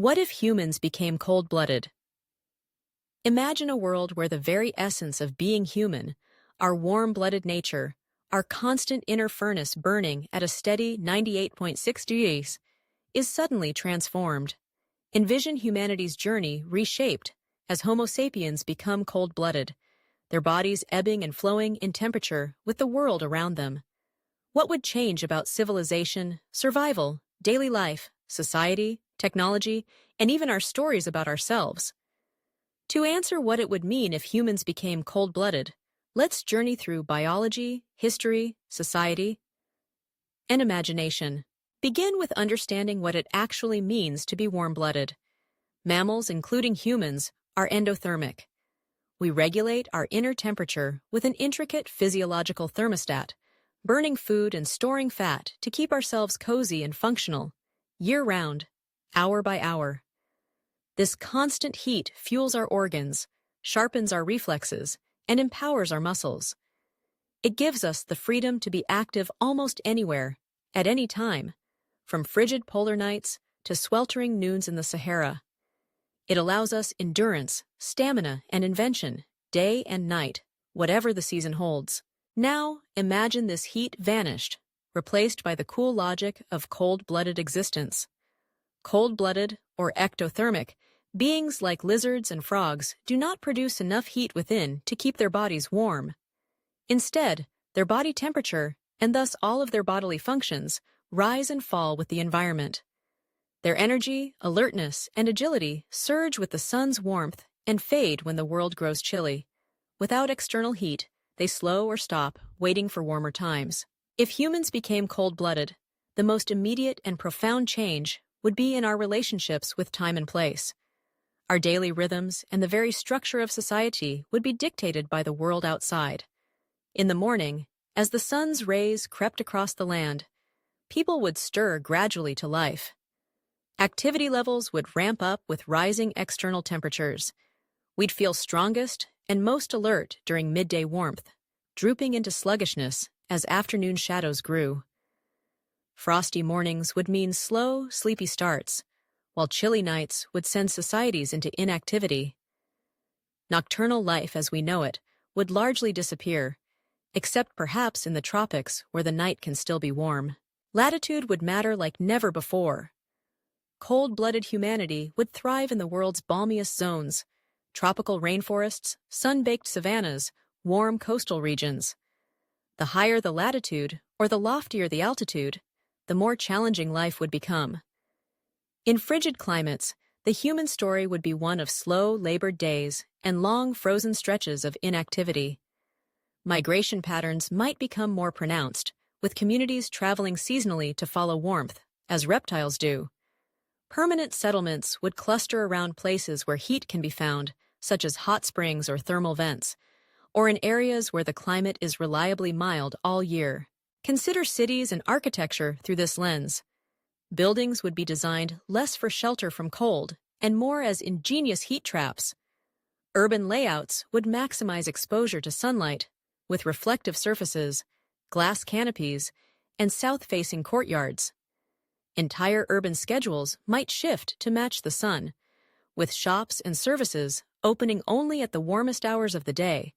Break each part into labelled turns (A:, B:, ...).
A: What if humans became cold-blooded? Imagine a world where the very essence of being human, our warm-blooded nature, our constant inner furnace burning at a steady 98.6 degrees, is suddenly transformed. Envision humanity's journey reshaped as Homo sapiens become cold-blooded, their bodies ebbing and flowing in temperature with the world around them. What would change about civilization, survival, daily life, society, technology, and even our stories about ourselves? To answer what it would mean if humans became cold-blooded, let's journey through biology, history, society, and imagination. Begin with understanding what it actually means to be warm-blooded. Mammals, including humans, are endothermic. We regulate our inner temperature with an intricate physiological thermostat, burning food and storing fat to keep ourselves cozy and functional, year-round, hour by hour. This constant heat fuels our organs, sharpens our reflexes, and empowers our muscles. It gives us the freedom to be active almost anywhere, at any time, from frigid polar nights to sweltering noons in the Sahara. It allows us endurance, stamina, and invention, day and night, whatever the season holds. Now, imagine this heat vanished, replaced by the cool logic of cold-blooded existence. Cold-blooded, or ectothermic, beings like lizards and frogs do not produce enough heat within to keep their bodies warm. Instead, their body temperature, and thus all of their bodily functions, rise and fall with the environment. Their energy, alertness, and agility surge with the sun's warmth and fade when the world grows chilly. Without external heat, they slow or stop, waiting for warmer times. If humans became cold-blooded, the most immediate and profound change would be in our relationships with time and place. Our daily rhythms and the very structure of society would be dictated by the world outside. In the morning, as the sun's rays crept across the land, people would stir gradually to life. Activity levels would ramp up with rising external temperatures. We'd feel strongest and most alert during midday warmth, drooping into sluggishness as afternoon shadows grew. Frosty mornings would mean slow, sleepy starts, while chilly nights would send societies into inactivity. Nocturnal life as we know it would largely disappear, except perhaps in the tropics where the night can still be warm. Latitude would matter like never before. Cold-blooded humanity would thrive in the world's balmiest zones, tropical rainforests, sun-baked savannas, warm coastal regions. The higher the latitude, or the loftier the altitude, the more challenging life would become. In frigid climates, the human story would be one of slow, labored days and long, frozen stretches of inactivity. Migration patterns might become more pronounced, with communities traveling seasonally to follow warmth, as reptiles do. Permanent settlements would cluster around places where heat can be found, such as hot springs or thermal vents, or in areas where the climate is reliably mild all year. Consider cities and architecture through this lens. Buildings would be designed less for shelter from cold and more as ingenious heat traps. Urban layouts would maximize exposure to sunlight, with reflective surfaces, glass canopies, and south-facing courtyards. Entire urban schedules might shift to match the sun, with shops and services opening only at the warmest hours of the day,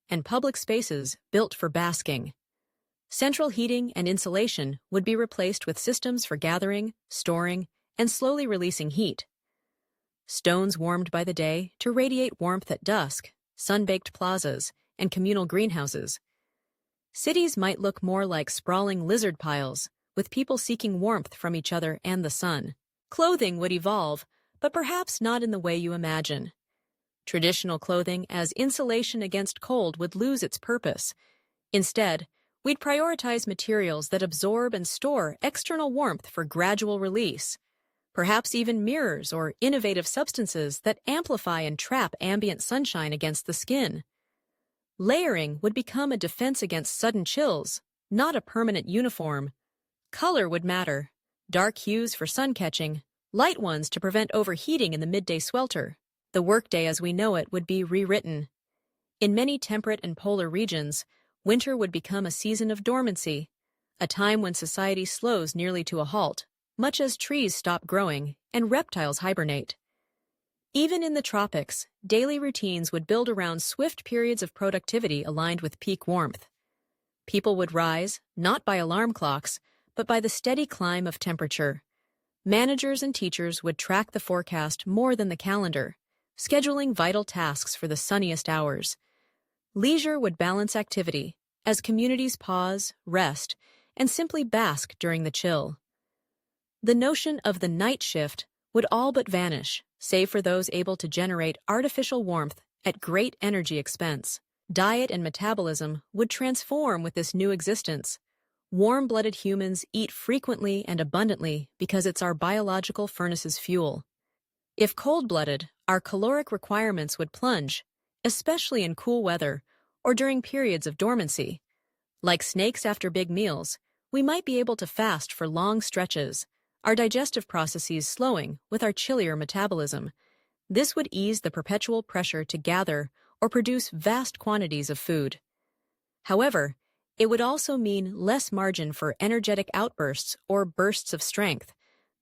A: and public spaces built for basking. Central heating and insulation would be replaced with systems for gathering, storing, and slowly releasing heat. Stones warmed by the day to radiate warmth at dusk, sun-baked plazas, and communal greenhouses. Cities might look more like sprawling lizard piles, with people seeking warmth from each other and the sun. Clothing would evolve, but perhaps not in the way you imagine. Traditional clothing as insulation against cold would lose its purpose. Instead, we'd prioritize materials that absorb and store external warmth for gradual release. Perhaps even mirrors or innovative substances that amplify and trap ambient sunshine against the skin. Layering would become a defense against sudden chills, not a permanent uniform. Color would matter. Dark hues for sun catching, light ones to prevent overheating in the midday swelter. The workday as we know it would be rewritten. In many temperate and polar regions, winter would become a season of dormancy, a time when society slows nearly to a halt. much as trees stop growing and reptiles hibernate. Even in the tropics, daily routines would build around swift periods of productivity aligned with peak warmth. People would rise, not by alarm clocks, but by the steady climb of temperature. Managers and teachers would track the forecast more than the calendar, scheduling vital tasks for the sunniest hours. Leisure would balance activity, as communities pause, rest, and simply bask during the chill. The notion of the night shift would all but vanish, save for those able to generate artificial warmth at great energy expense. Diet and metabolism would transform with this new existence. Warm-blooded humans eat frequently and abundantly because it's our biological furnace's fuel. If cold-blooded, our caloric requirements would plunge, especially in cool weather or during periods of dormancy. Like snakes after big meals, we might be able to fast for long stretches, our digestive processes slowing with our chillier metabolism. This would ease the perpetual pressure to gather or produce vast quantities of food. However, it would also mean less margin for energetic outbursts or bursts of strength.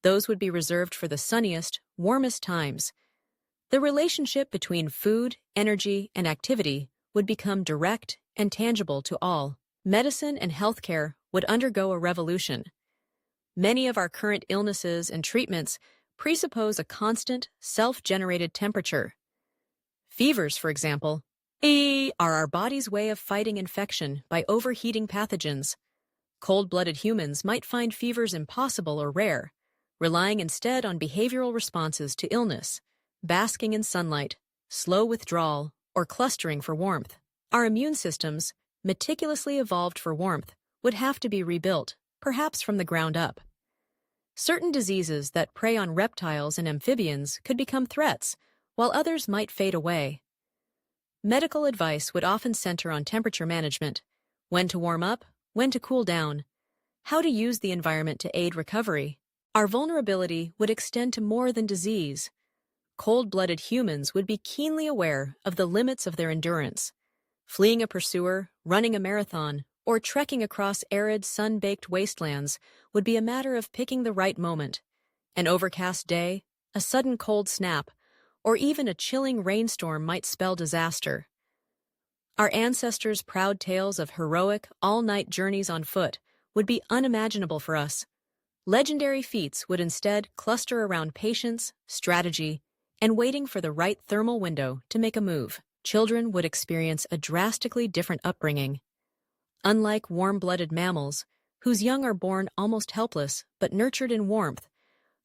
A: Those would be reserved for the sunniest, warmest times. The relationship between food, energy, and activity would become direct and tangible to all. Medicine and healthcare would undergo a revolution. Many of our current illnesses and treatments presuppose a constant, self-generated temperature. Fevers, for example, are our body's way of fighting infection by overheating pathogens. Cold-blooded humans might find fevers impossible or rare, relying instead on behavioral responses to illness, basking in sunlight, slow withdrawal, or clustering for warmth. Our immune systems, meticulously evolved for warmth, would have to be rebuilt, perhaps from the ground up. Certain diseases that prey on reptiles and amphibians could become threats, while others might fade away. Medical advice would often center on temperature management, when to warm up, when to cool down, how to use the environment to aid recovery. Our vulnerability would extend to more than disease. Cold-blooded humans would be keenly aware of the limits of their endurance. Fleeing a pursuer, running a marathon, or trekking across arid, sun-baked wastelands would be a matter of picking the right moment. An overcast day, a sudden cold snap, or even a chilling rainstorm might spell disaster. Our ancestors' proud tales of heroic, all-night journeys on foot would be unimaginable for us. Legendary feats would instead cluster around patience, strategy, and waiting for the right thermal window to make a move. Children would experience a drastically different upbringing. Unlike warm-blooded mammals, whose young are born almost helpless but nurtured in warmth,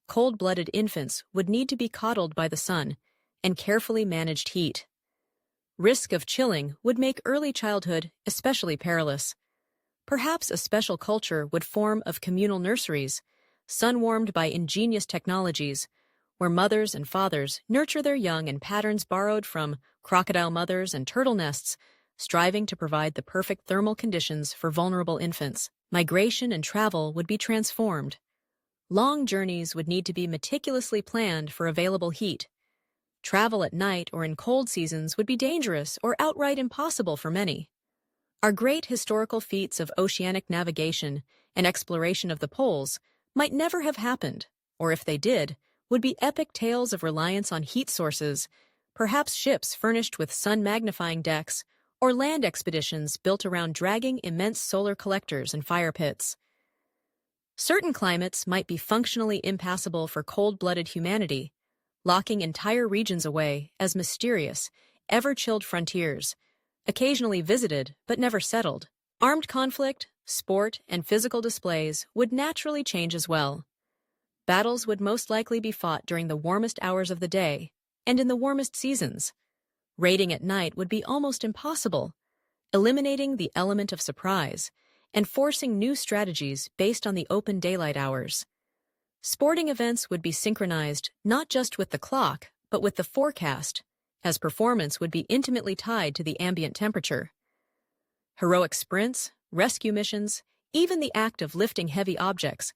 A: cold-blooded infants would need to be coddled by the sun and carefully managed heat. Risk of chilling would make early childhood especially perilous. Perhaps a special culture would form of communal nurseries, sun-warmed by ingenious technologies, where mothers and fathers nurture their young in patterns borrowed from crocodile mothers and turtle nests, striving to provide the perfect thermal conditions for vulnerable infants. Migration and travel would be transformed. Long journeys would need to be meticulously planned for available heat. Travel at night or in cold seasons would be dangerous or outright impossible for many. Our great historical feats of oceanic navigation and exploration of the poles might never have happened, or if they did, would be epic tales of reliance on heat sources, perhaps ships furnished with sun-magnifying decks, or land expeditions built around dragging immense solar collectors and fire pits. Certain climates might be functionally impassable for cold-blooded humanity, locking entire regions away as mysterious, ever-chilled frontiers, occasionally visited but never settled. Armed conflict, sport, and physical displays would naturally change as well. Battles would most likely be fought during the warmest hours of the day and in the warmest seasons. Raiding at night would be almost impossible, eliminating the element of surprise and forcing new strategies based on the open daylight hours. Sporting events would be synchronized not just with the clock, but with the forecast, as performance would be intimately tied to the ambient temperature. Heroic sprints, rescue missions, even the act of lifting heavy objects,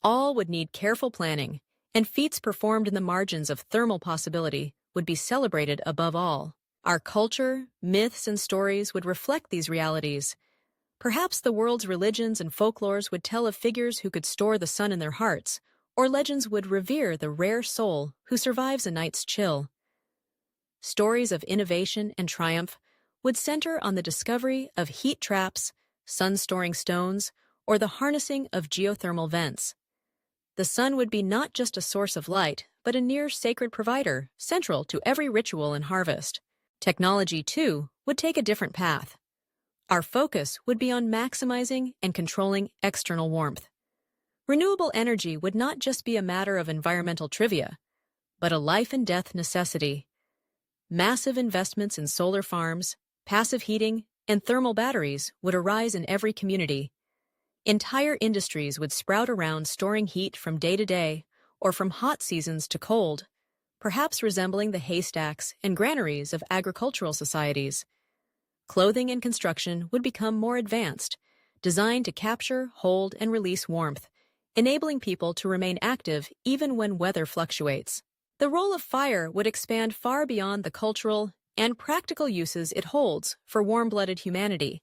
A: all would need careful planning, and feats performed in the margins of thermal possibility would be celebrated above all. Our culture, myths, and stories would reflect these realities. Perhaps the world's religions and folklores would tell of figures who could store the sun in their hearts, or legends would revere the rare soul who survives a night's chill. Stories of innovation and triumph would center on the discovery of heat traps, sun-storing stones, or the harnessing of geothermal vents. The sun would be not just a source of light, but a near-sacred provider, central to every ritual and harvest. Technology, too, would take a different path. Our focus would be on maximizing and controlling external warmth. Renewable energy would not just be a matter of environmental trivia, but a life-and-death necessity. Massive investments in solar farms, passive heating, and thermal batteries would arise in every community. Entire industries would sprout around storing heat from day to day, or from hot seasons to cold, perhaps resembling the haystacks and granaries of agricultural societies. Clothing and construction would become more advanced, designed to capture, hold, and release warmth, enabling people to remain active even when weather fluctuates. The role of fire would expand far beyond the cultural and practical uses it holds for warm-blooded humanity.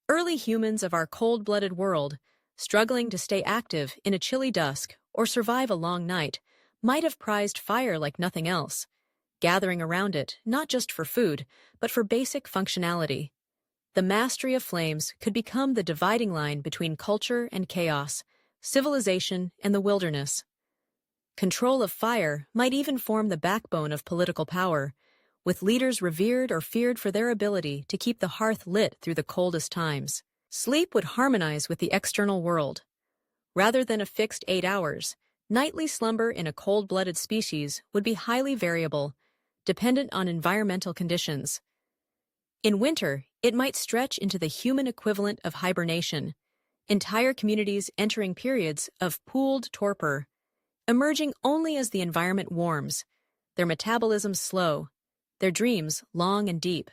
A: Early humans of our cold-blooded world, struggling to stay active in a chilly dusk or survive a long night, might have prized fire like nothing else, gathering around it not just for food, but for basic functionality. The mastery of flames could become the dividing line between culture and chaos, civilization and the wilderness. Control of fire might even form the backbone of political power, with leaders revered or feared for their ability to keep the hearth lit through the coldest times. Sleep would harmonize with the external world. Rather than a fixed 8 hours, nightly slumber in a cold-blooded species would be highly variable, dependent on environmental conditions. In winter, it might stretch into the human equivalent of hibernation, entire communities entering periods of pooled torpor, emerging only as the environment warms, their metabolism slow, their dreams long and deep.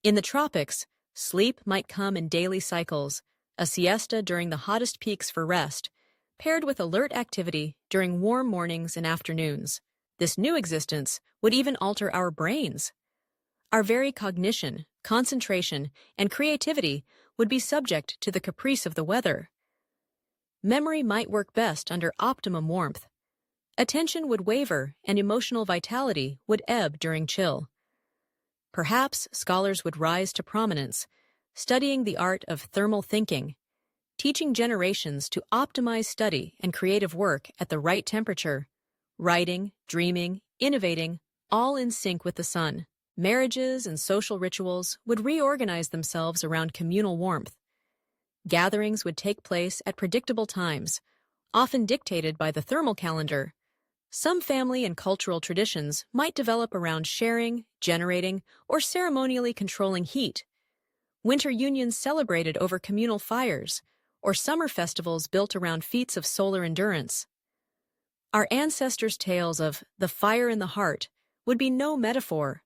A: In the tropics, sleep might come in daily cycles, a siesta during the hottest peaks for rest, paired with alert activity during warm mornings and afternoons. This new existence would even alter our brains. Our very cognition, concentration, and creativity would be subject to the caprice of the weather. Memory might work best under optimum warmth. Attention would waver and emotional vitality would ebb during chill. Perhaps scholars would rise to prominence, studying the art of thermal thinking, teaching generations to optimize study and creative work at the right temperature, writing, dreaming, innovating, all in sync with the sun. Marriages and social rituals would reorganize themselves around communal warmth. Gatherings would take place at predictable times, often dictated by the thermal calendar. Some family and cultural traditions might develop around sharing, generating, or ceremonially controlling heat. Winter unions celebrated over communal fires, or summer festivals built around feats of solar endurance. Our ancestors' tales of the fire in the heart would be no metaphor.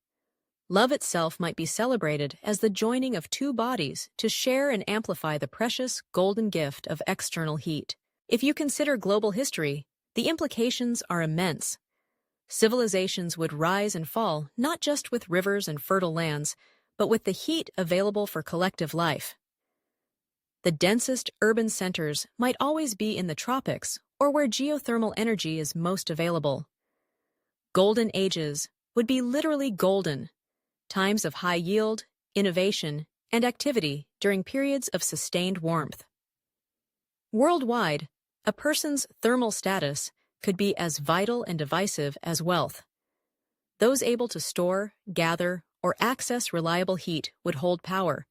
A: Love itself might be celebrated as the joining of two bodies to share and amplify the precious golden gift of external heat. If you consider global history, the implications are immense. Civilizations would rise and fall not just with rivers and fertile lands, but with the heat available for collective life. The densest urban centers might always be in the tropics or where geothermal energy is most available. Golden ages would be literally golden, times of high yield, innovation, and activity during periods of sustained warmth. Worldwide, a person's thermal status could be as vital and divisive as wealth. Those able to store, gather, or access reliable heat would hold power,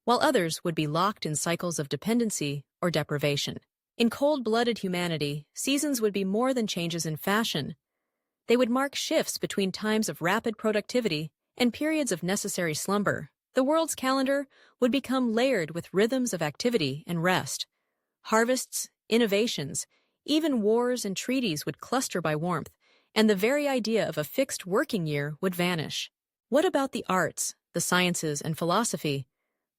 A: while others would be locked in cycles of dependency or deprivation. In cold-blooded humanity, seasons would be more than changes in fashion. They would mark shifts between times of rapid productivity and periods of necessary slumber. The world's calendar would become layered with rhythms of activity and rest. Harvests, innovations, even wars and treaties would cluster by warmth, and the very idea of a fixed working year would vanish. What about the arts, the sciences, and philosophy,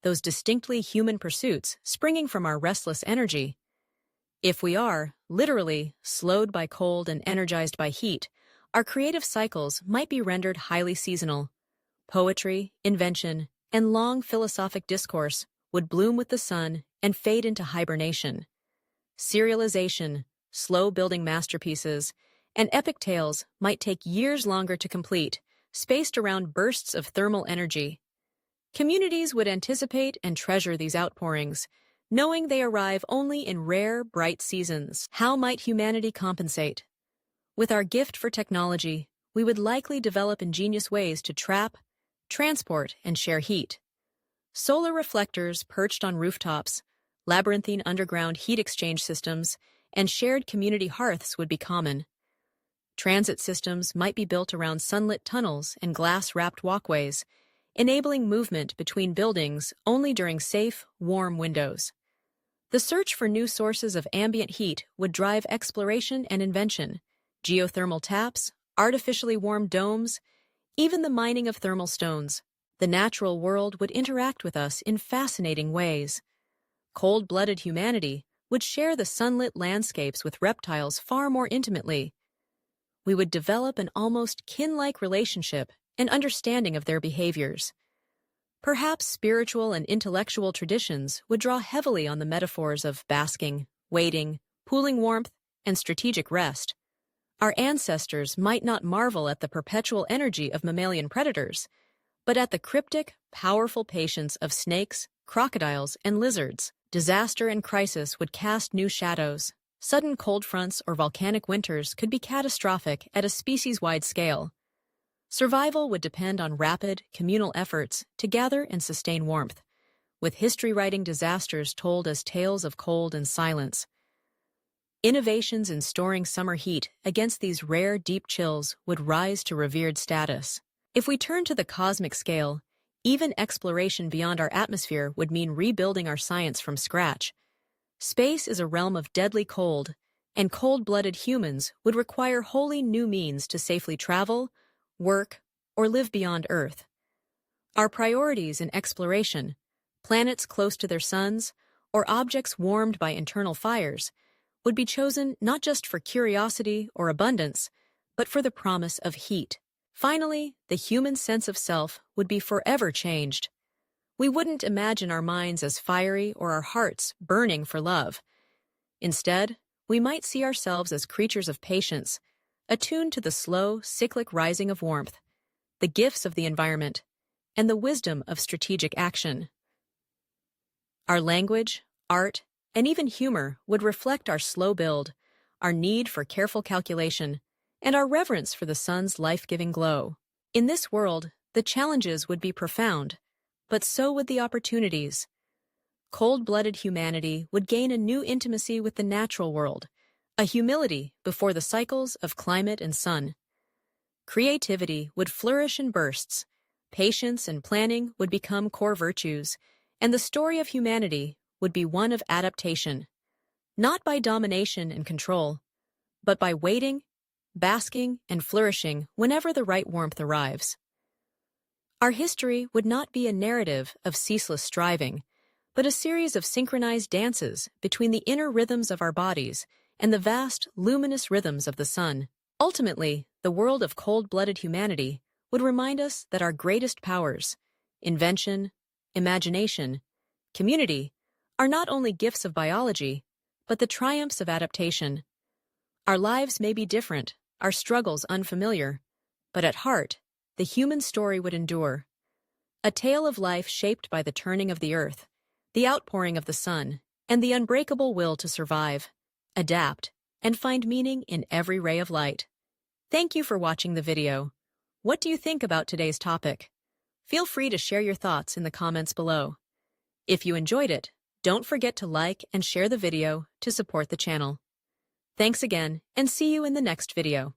A: those distinctly human pursuits springing from our restless energy? If we are, literally, slowed by cold and energized by heat, our creative cycles might be rendered highly seasonal. Poetry, invention, and long philosophic discourse would bloom with the sun and fade into hibernation. Serialization, slow-building masterpieces, and epic tales might take years longer to complete, spaced around bursts of thermal energy. Communities would anticipate and treasure these outpourings, knowing they arrive only in rare, bright seasons. How might humanity compensate? With our gift for technology, we would likely develop ingenious ways to trap, transport, and share heat. Solar reflectors perched on rooftops, labyrinthine underground heat exchange systems, and shared community hearths would be common. Transit systems might be built around sunlit tunnels and glass-wrapped walkways, enabling movement between buildings only during safe, warm windows. The search for new sources of ambient heat would drive exploration and invention. Geothermal taps, artificially warmed domes, even the mining of thermal stones. The natural world would interact with us in fascinating ways. Cold-blooded humanity would share the sunlit landscapes with reptiles far more intimately. We would develop an almost kin-like relationship and understanding of their behaviors. Perhaps spiritual and intellectual traditions would draw heavily on the metaphors of basking, waiting, pooling warmth, and strategic rest. Our ancestors might not marvel at the perpetual energy of mammalian predators, but at the cryptic, powerful patience of snakes, crocodiles, and lizards. Disaster and crisis would cast new shadows. Sudden cold fronts or volcanic winters could be catastrophic at a species-wide scale. Survival would depend on rapid, communal efforts to gather and sustain warmth, with history-writing disasters told as tales of cold and silence. Innovations in storing summer heat against these rare, deep chills would rise to revered status. If we turn to the cosmic scale, even exploration beyond our atmosphere would mean rebuilding our science from scratch. Space is a realm of deadly cold, and cold-blooded humans would require wholly new means to safely travel, work, or live beyond Earth. Our priorities in exploration, planets close to their suns, or objects warmed by internal fires, would be chosen not just for curiosity or abundance, but for the promise of heat. Finally, the human sense of self would be forever changed. We wouldn't imagine our minds as fiery or our hearts burning for love. Instead, we might see ourselves as creatures of patience, attuned to the slow, cyclic rising of warmth, the gifts of the environment, and the wisdom of strategic action. Our language, art, and even humor would reflect our slow build, our need for careful calculation, and our reverence for the sun's life-giving glow. In this world, the challenges would be profound, but so would the opportunities. Cold-blooded humanity would gain a new intimacy with the natural world, a humility before the cycles of climate and sun. Creativity would flourish in bursts, patience and planning would become core virtues, and the story of humanity would be one of adaptation, not by domination and control, but by waiting, basking, and flourishing whenever the right warmth arrives. Our history would not be a narrative of ceaseless striving, but a series of synchronized dances between the inner rhythms of our bodies and the vast, luminous rhythms of the sun. Ultimately, the world of cold-blooded humanity would remind us that our greatest powers, invention, imagination, community, are not only gifts of biology, but the triumphs of adaptation. Our lives may be different, our struggles unfamiliar, but at heart, the human story would endure. A tale of life shaped by the turning of the earth, the outpouring of the sun, and the unbreakable will to survive, adapt, and find meaning in every ray of light. Thank you for watching the video. What do you think about today's topic? Feel free to share your thoughts in the comments below. If you enjoyed it, don't forget to like and share the video to support the channel. Thanks again, and see you in the next video.